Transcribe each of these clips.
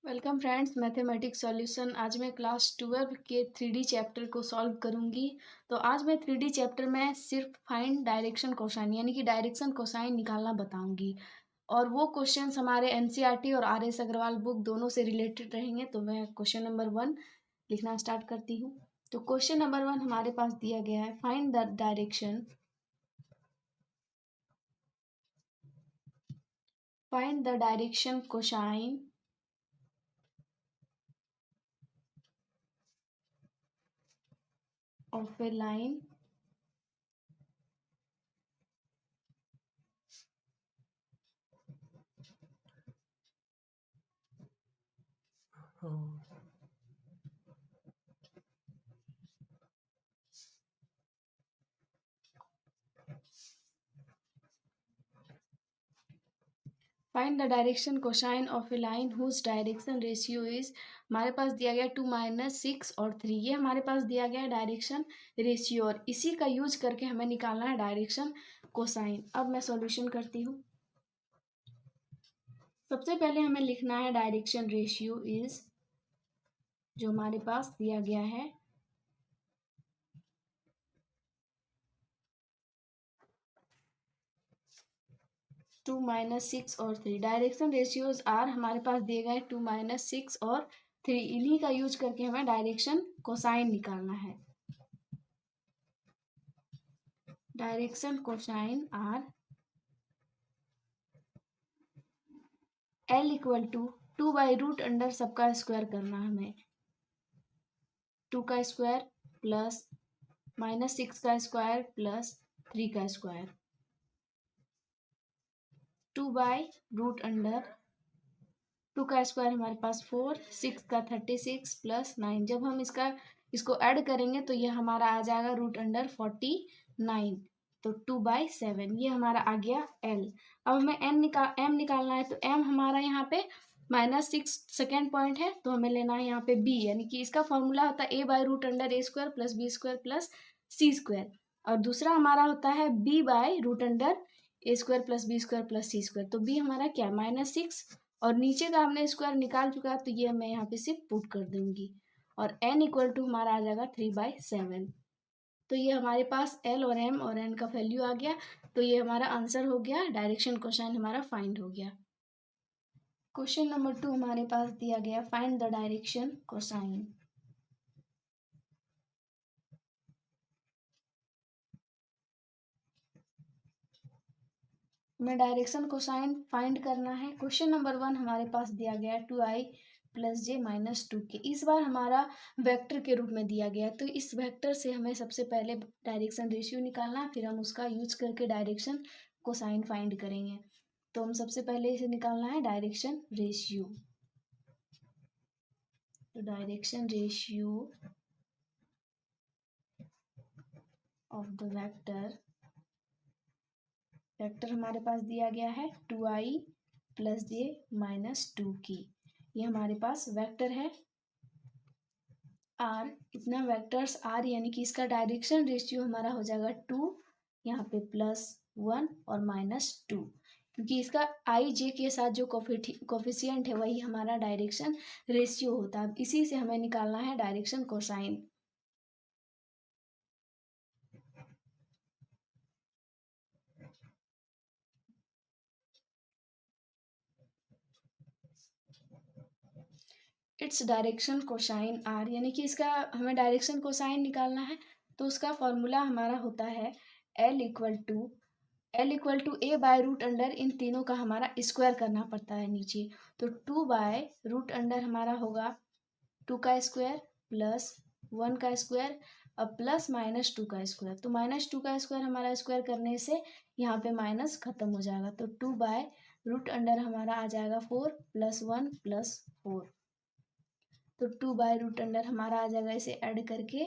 Welcome friends, mathematics solution. आज मैं class 12 के 3D चैप्टर को सॉल्व करूंगी। तो आज मैं 3D चैप्टर में सिर्फ फाइंड डायरेक्शन कोसाइन यानी कि डायरेक्शन कोसाइन निकालना बताऊंगी। और वो क्वेश्चंस हमारे एनसीईआरटी और आरएस अग्रवाल बुक दोनों से रिलेटेड रहेंगे। तो मैं क्वेश्चन नंबर 1 लिखना स्टार्ट करती हूँ। तो क्वेश्चन नंबर 1 हमारे पास दिया गया है, find the direction cosine of a line find the direction cosine of a line whose direction ratio is. हमारे पास दिया गया 2 - 6 और 3। ये हमारे पास दिया गया है डायरेक्शन रेशियो और इसी का यूज करके हमें निकालना है डायरेक्शन कोसाइन। अब मैं सॉल्यूशन करती हूँ। सबसे पहले हमें लिखना है डायरेक्शन रेशियो इज, जो हमारे पास दिया गया है 2 - 6 और 3। डायरेक्शन रेशियोज आर हमारे पास दिए गए 2 - 6 और 3। इन्हीं का यूज करके हमें डायरेक्शन कोसाइन निकालना है। Direction cosine are L equal to 2/√अंडर सबका स्क्वायर करना है हमें। 2 का स्क्वायर प्लस -6 का स्क्वायर प्लस 3 का स्क्वायर। 2/√अंडर 2 का स्क्वायर हमारे पास 4, 6 का 36 प्लस 9। जब हम इसको ऐड करेंगे तो ये हमारा आ जाएगा √49। तो 2/7 ये हमारा आ गया L। अब हमें M निकालना है। तो M हमारा यहाँ पे -6 सेकेंड पॉइंट है, तो हमें लेना है यहाँ पे B, यानी कि इसका फॉर्मूला होता है A/√A² plus B² plus C²। और दूसरा हमारा होता है B/√A² plus B² plus C²। तो B हमारा क्या, -6 और नीचे का हमने स्क्वायर निकाल चुका है, तो ये मैं यहाँ पे सिर्फ पुट कर दूंगी। और N इक्वल टू हमारा आ जाएगा 3/7। तो ये हमारे पास L और M और N का वैल्यू आ गया। तो ये हमारा आंसर हो गया, डायरेक्शन कोसाइन हमारा फाइंड हो गया। क्वेश्चन नंबर 2 हमारे पास दिया गया, फाइंड द डायरेक्शन कोसाइन। हमें डायरेक्शन कोसाइन फाइंड करना है। क्वेश्चन नंबर 1 हमारे पास दिया गया है 2i + j - 2k। इस बार हमारा वेक्टर के रूप में दिया गया, तो इस वेक्टर से हमें सबसे पहले डायरेक्शन रेशियो निकालना है, फिर हम उसका यूज करके डायरेक्शन कोसाइन फाइंड करेंगे। तो हम सबसे पहले इसे निकालना है डायरेक्शन रेशियो। तो direction ratio of the vector हमारे पास दिया गया है 2i + j - 2k। ये हमारे पास वेक्टर है आर। इतना वेक्टर्स आर, यानी कि इसका डायरेक्शन रेशियो हमारा हो जाएगा 2, यहाँ पे +1 और -2, क्योंकि इसका आई जे के साथ जो कोफिशिएंट है वही हमारा डायरेक्शन रेशियो होता है। अब इसी से हमें निकालना है direction cosine. It's direction cosine are, यानी कि इसका हमें डायरेक्शन कोसाइन निकालना है। तो उसका फॉर्मूला हमारा होता है L इक्वल टू A/√अंडर, इन तीनों का हमारा स्क्वायर करना पड़ता है नीचे। तो 2/√अंडर हमारा होगा 2 का स्क्वायर प्लस 1 का स्क्वायर और प्लस -2 का स्क्वायर। तो -2 का स्क्वायर हमारा स्क्वायर करने से यहाँ पे माइनस खत्म हो जाएगा। तो 2/√अंडर हमारा आ जाएगा 4 + 1 + 4। तो 2/√अंडर हमारा आ जाएगा, इसे ऐड करके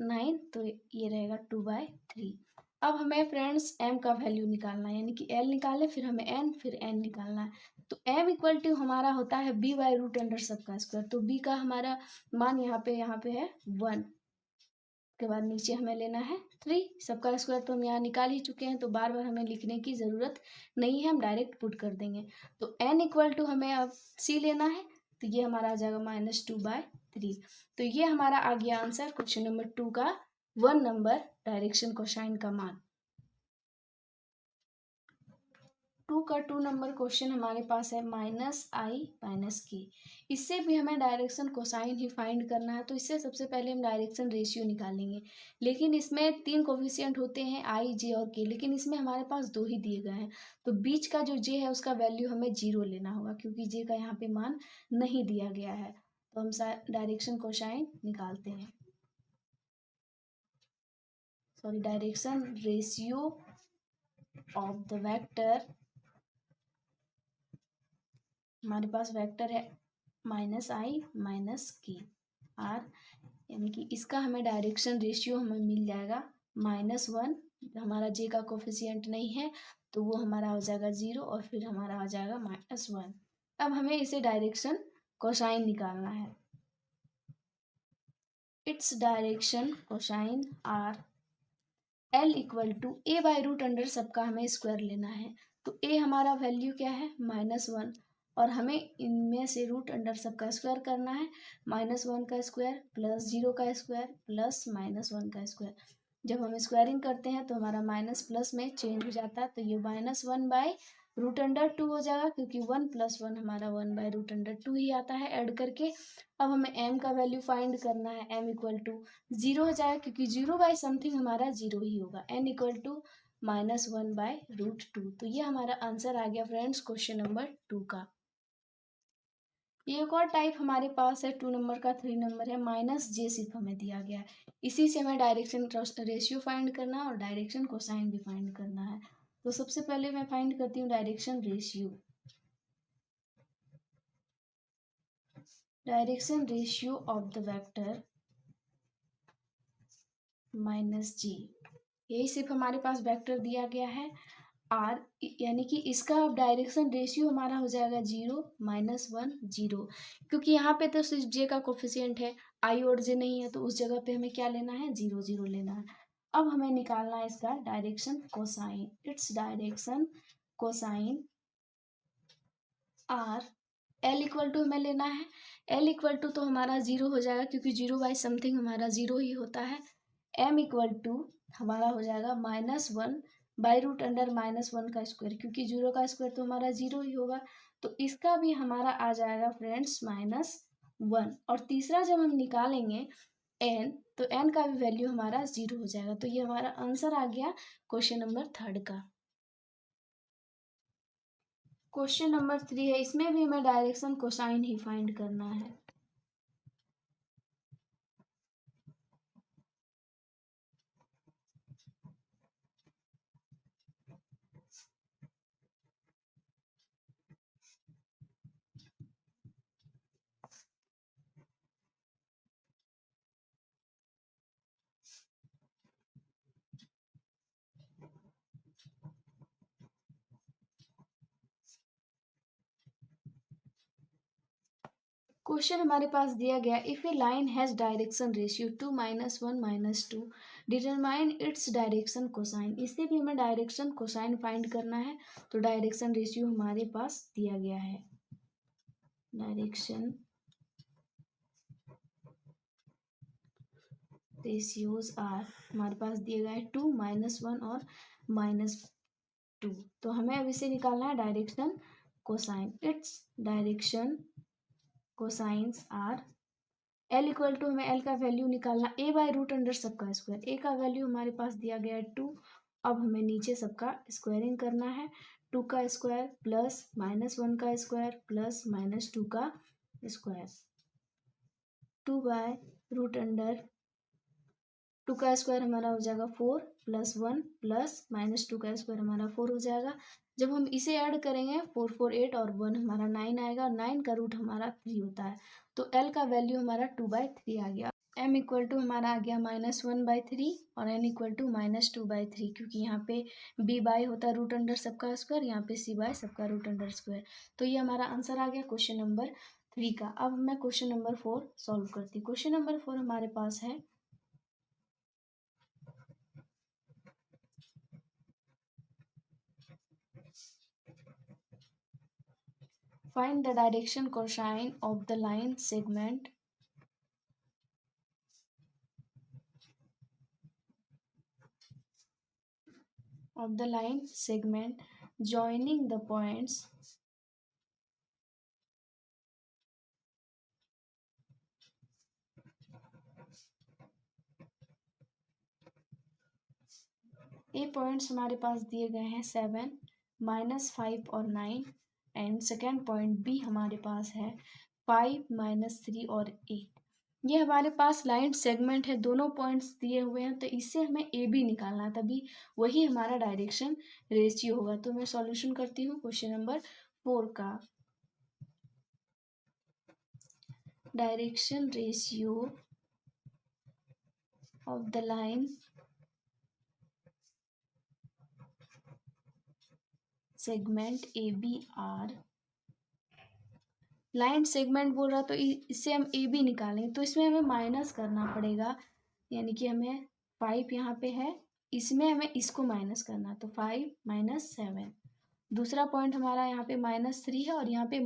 9। तो ये रहेगा 2/3। अब हमें फ्रेंड्स m का वैल्यू निकालना है, यानी कि L निकाले, फिर हमें n, फिर n निकालना है। तो m इक्वल टू हमारा होता है B/√अंडर सबका स्क्वायर। तो b का हमारा मान यहाँ पे है 1। के बाद नीचे हमें लेना है 3। सबका स्क्वायर तो हम यहाँ निकाल ही चुके हैं, तो बार बार हमें लिखने की ज़रूरत नहीं है, हम डायरेक्ट पुट कर देंगे। तो n इक्वल टू हमें अब c लेना है। तो ये हमारा आ जाएगा -2/3। तो ये हमारा आ गया आंसर क्वेश्चन नंबर 2 का 1 नंबर डायरेक्शन कोसाइन का मान। 2 का 2 नंबर क्वेश्चन हमारे पास है -i-k। इससे भी हमें डायरेक्शन कोसाइन ही फाइंड करना है, तो इससे सबसे पहले हम डायरेक्शन रेशियो निकालेंगे। लेकिन इसमें 3 कोफिशिएंट होते हैं i, j और k, लेकिन इसमें हमारे पास 2 ही दिए गए हैं। तो बीच का जो j है उसका वैल्यू हमें 0 लेना होगा, क्योंकि j का यहाँ पे मान नहीं दिया गया है। तो हम डायरेक्शन कोसाइन निकालते हैं, sorry direction ratio of the vector. हमारे पास वेक्टर है -i-k r, यानी कि इसका हमें डायरेक्शन रेशियो हमें मिल जाएगा -1। हमारा j का कोफिशिएंट नहीं है तो वो हमारा हो जाएगा 0 और फिर हमारा आ जाएगा -1। अब हमें इसे डायरेक्शन कोसाइन निकालना है। It's direction cosine r l = a/√अंडर सबका हमें स्क्वायर लेना है। तो a हमारा वैल्यू क्या है -1, और हमें इनमें से रूट अंडर सबका स्क्वायर करना है। -1 का स्क्वायर प्लस 0 का स्क्वायर प्लस -1 का स्क्वायर। जब हम स्क्वायरिंग करते हैं तो हमारा माइनस प्लस में चेंज हो जाता है, तो ये -1/√2 हो जाएगा, क्योंकि 1 + 1 हमारा 1/√2 ही आता है ऐड करके। अब हमें m का वैल्यू फाइंड करना है। m = 0 हो जाएगा, क्योंकि 0/समथिंग हमारा 0 ही होगा। n = -1/√2। तो ये हमारा आंसर आ गया फ्रेंड्स क्वेश्चन नंबर 2 का। ये एक और टाइप हमारे पास है 2 नंबर का, 3 नंबर है -j सिर्फ हमें दिया गया है। इसी से हमें डायरेक्शन रेशियो फाइंड करना है और डायरेक्शन कोसाइन भी फाइंड करना है। तो सबसे पहले मैं फाइंड करती हूँ direction ratio. Direction ratio of the vector -g, यही सिर्फ हमारे पास वेक्टर दिया गया है r, यानी कि इसका अब डायरेक्शन रेशियो हमारा हो जाएगा 0 -1 0, क्योंकि यहाँ पे तो सिर्फ j का कोफिशिएंट है, i और j नहीं है, तो उस जगह पे हमें क्या लेना है 0 0 लेना है। अब हमें निकालना है इसका direction cosine. It's direction cosine r l = हमें लेना है, l = तो हमारा 0 हो जाएगा, क्योंकि 0/समथिंग हमारा 0 ही होता है। m = हमारा हो जाएगा -1/√अंडर -1 का स्क्वायर, क्योंकि 0 का स्क्वायर तो हमारा 0 ही होगा। तो इसका भी हमारा आ जाएगा फ्रेंड्स -1। और तीसरा जब हम निकालेंगे n, तो n का भी वैल्यू हमारा 0 हो जाएगा। तो ये हमारा आंसर आ गया क्वेश्चन नंबर 3 का। क्वेश्चन नंबर 3 है, इसमें भी हमें डायरेक्शन कोसाइन ही फाइंड करना है। क्वेश्चन हमारे पास दिया गया, if A line has direction ratio 2 -1 -2 determine its direction cosine. इससे भी हमें डायरेक्शन कोसाइन फाइंड करना है। तो डायरेक्शन रेशियो हमारे पास दिया गया है। डायरेक्शन रेशियोज आर हमारे पास दिए गए 2 -1 और -2। तो हमें अब इसे निकालना है direction cosine. It's direction cosines are l = हमें l का वैल्यू निकालना, a/√अंडर सबका स्क्वायर। a का वैल्यू हमारे पास दिया गया है 2। अब हमें नीचे सबका स्क्वायरिंग करना है। 2 का स्क्वायर प्लस -1 का स्क्वायर प्लस -2 का स्क्वायर। 2/√अंडर 2 का स्क्वायर हमारा हो जाएगा 4 + 1 प्लस -2 का स्क्वायर हमारा 4 हो जाएगा। जब हम इसे ऐड करेंगे 4 4 8 और 1 हमारा 9 आएगा, और 9 का रूट हमारा 3 होता है। तो l का वैल्यू हमारा 2/3 आ गया। m = हमारा आ गया -1/3 और n = -2/3, क्योंकि यहाँ पे b/ होता है रूट अंडर सबका स्क्वायर, यहाँ पे c/ सबका रूट अंडर स्क्वायर। तो ये हमारा आंसर आ गया क्वेश्चन नंबर 3 का। अब मैं क्वेश्चन नंबर 4 सॉल्व करती हूँ। क्वेश्चन नंबर 4 हमारे पास है, find the direction cosine of the line segment joining the points A points हमारे पास दिए गए हैं 7, -5 और 9 एंड सेकेंड पॉइंट बी हमारे पास है 5, -3 और 8। ये हमारे पास लाइन सेगमेंट है, दोनों पॉइंट्स दिए हुए हैं, तो इससे हमें ए बी निकालना है, तभी वही हमारा डायरेक्शन रेशियो होगा। तो मैं सॉल्यूशन करती हूँ क्वेश्चन नंबर 4 का। Direction ratio of the line segment A B are, line segment बोल रहा तो इससे हम ए बी निकालेंगे, तो इसमें हमें माइनस करना पड़ेगा, यानी कि हमें 5 यहाँ पे है, इसमें हमें इसको माइनस करना, तो 5 - 7। दूसरा पॉइंट हमारा यहाँ पे -3 है और यहाँ पे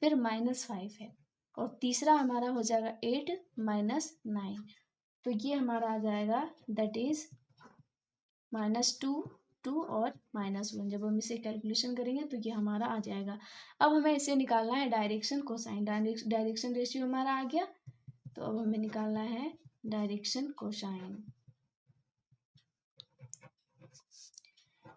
फिर -5 है, और तीसरा हमारा हो जाएगा 8 - 9, तो ये हमारा आ जाएगा दैट इज -2, 2 और -1। जब हम इसे कैलकुलेशन करेंगे तो ये हमारा आ जाएगा। अब हमें इसे निकालना है डायरेक्शन कोसाइन। डायरेक्शन रेशियो हमारा आ गया, तो अब हमें निकालना है डायरेक्शन कोसाइन।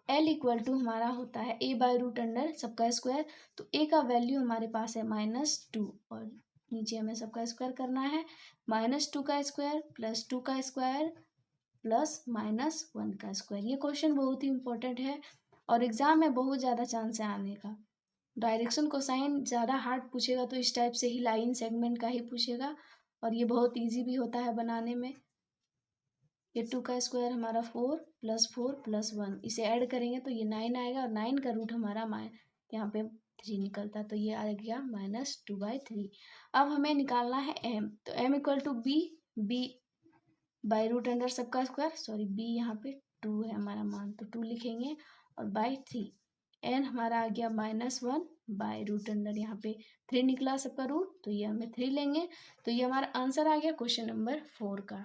L = हमारा होता है a/√अंडर सबका स्क्वायर, तो a का वैल्यू हमारे पास है -2 और नीचे हमें सबका स्क्वायर करना है, -2 का स्क्वायर प्लस 2 का स्क्वायर प्लस -1 का स्क्वायर। ये क्वेश्चन बहुत ही इंपॉर्टेंट है और एग्जाम में बहुत ज़्यादा चांस है आने का। डायरेक्शन कोसाइन ज़्यादा हार्ड पूछेगा तो इस टाइप से ही लाइन सेगमेंट का ही पूछेगा, और ये बहुत इजी भी होता है बनाने में। ये 2 का स्क्वायर हमारा 4 + 4 + 1, इसे ऐड करेंगे तो ये 9 आएगा, और 9 का रूट हमारा यहाँ पे 3 निकलता है, तो ये आ गया -2/3। अब हमें निकालना है m, तो m = b/√अंडर सबका स्क्वायर, सॉरी b यहाँ पे 2 है हमारा मान, तो 2 लिखेंगे, और /3। n हमारा आ गया -1/√अंडर, यहाँ पे 3 निकला सबका रूट, तो ये हमें 3 लेंगे। तो ये हमारा आंसर आ गया क्वेश्चन नंबर 4 का।